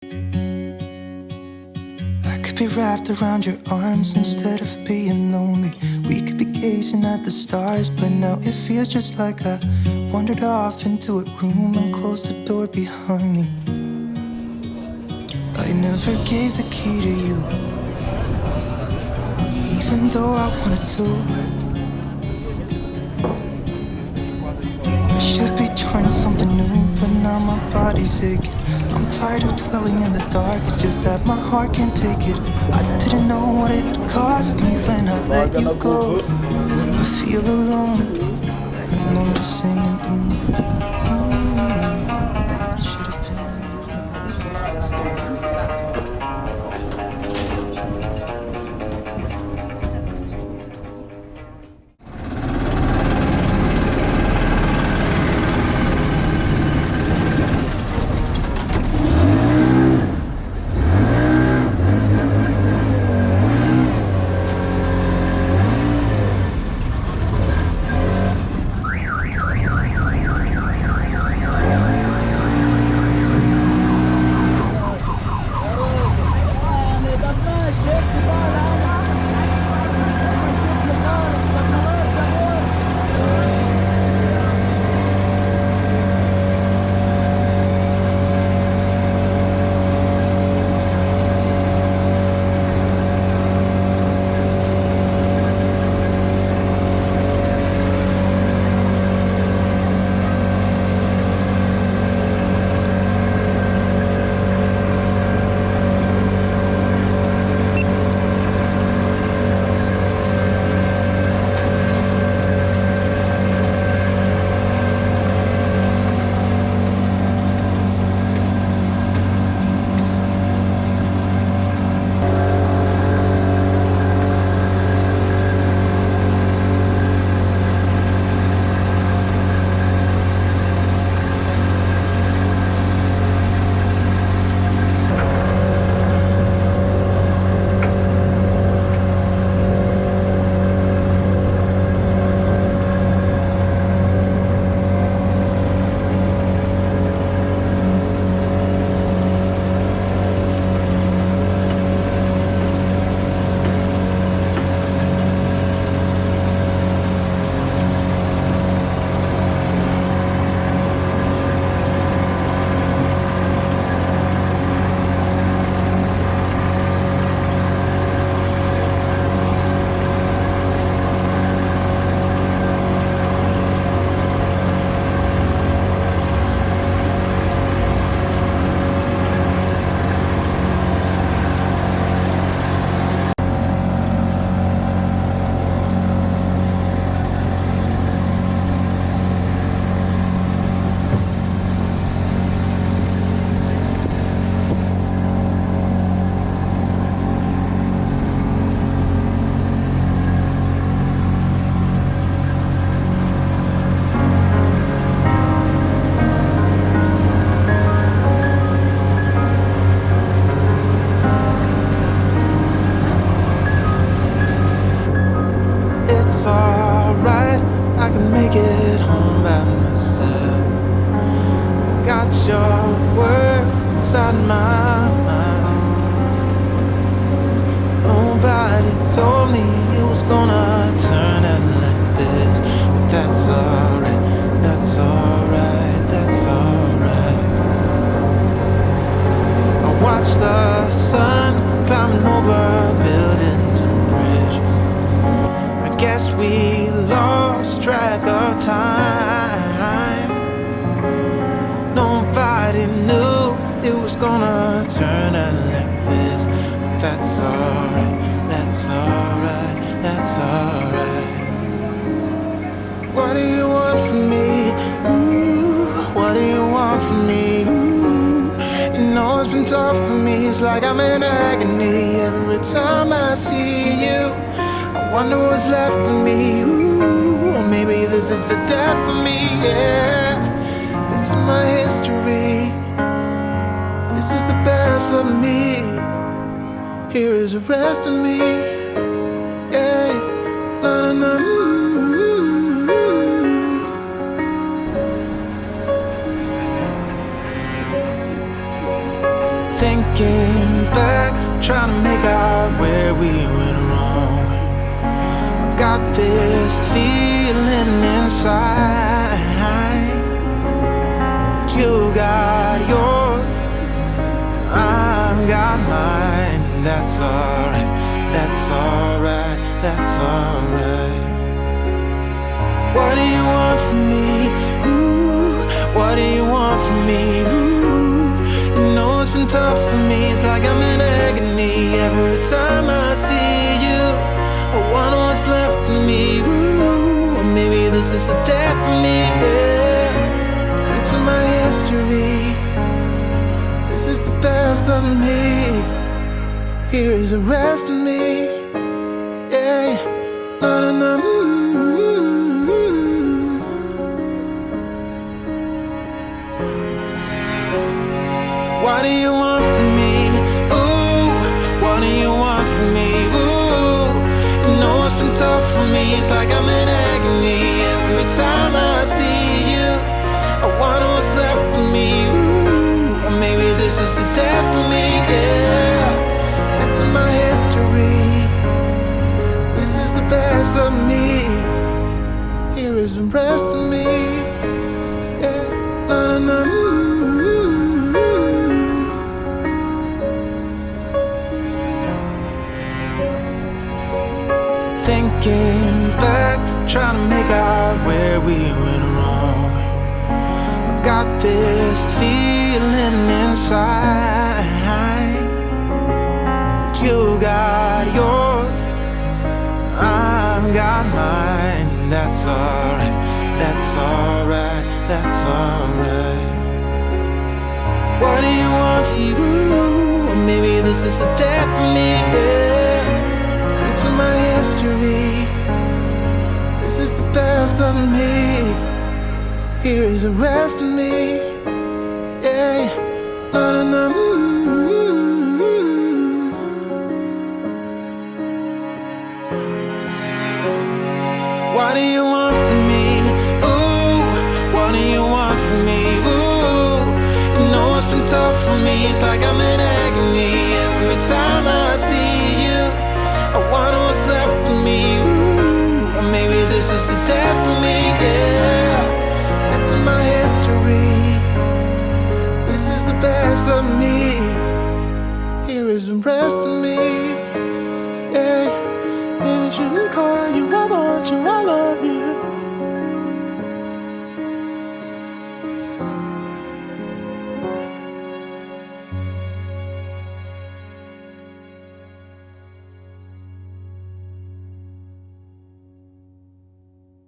I could be wrapped around your arms instead of being lonely. We could be gazing at the stars, but now it feels just like I wandered off into a room and closed the door behind me. I never gave the key to you, even though I wanted to. I should be trying something new, but now my body's aching. I'm tired of dwelling in the dark, it's just that my heart can't take it. I didn't know what it would cost me when I let you go. I feel alone, and I'm just singing it should have been. It's alright, I can make it home by myself. I've got your words inside my mind. Nobody told me it was gonna turn out like this, but that's alright, that's alright, that's alright. I watch the sun climbing over buildings and bridges. Guess we lost track of time. Nobody knew it was gonna turn out like this, but that's alright, that's alright, that's alright. What do you want from me? Ooh, what do you want from me? Ooh, you know it's been tough for me, it's like I'm in agony every time I see you. I wonder what's left of me, ooh, or maybe this is the death of me, yeah. It's my history, this is the best of me. Here is the rest of me, yeah. Na, na, na, Thank Thinking back, trying to make out where we went wrong. I've got this feeling inside, but you got yours, I've got mine. That's alright, that's alright, that's alright. What do you want from me? Ooh, what do you want from me? Ooh, you know it's been tough for me. It's like I'm in agony every time I see you. I wonder what's left of me. Ooh, or maybe this is the death of me. Yeah, it's in my history. This is the best of me. Here is the rest of me. Yeah, na na na. What do you want from me? Ooh, what do you want from me? Ooh, you know it's been tough for me. It's like I'm in agony every time I see you. I wonder what's left of me. Ooh, or maybe this is the death of me. Yeah, it's in my history. This is the best of me. Here is the rest of me. Yeah, na na na. Thinking back, trying to make out where we went wrong. I've got this feeling inside, but you got yours, I've got mine. That's alright, that's alright, that's alright. What do you want from you? Or maybe this is the death of me. Yeah, it's in my history. This is the best of me. Here is the rest of me. Yeah, na na na. What do you want from me? Ooh, what do you want from me? Ooh, you know it's been tough for me. It's like I'm in agony every time I see you. I wonder what's left of me. Ooh, or maybe this is the death of me. Yeah, it's in my history. This is the best of me. Here is the rest of me. Yeah, maybe I shouldn't call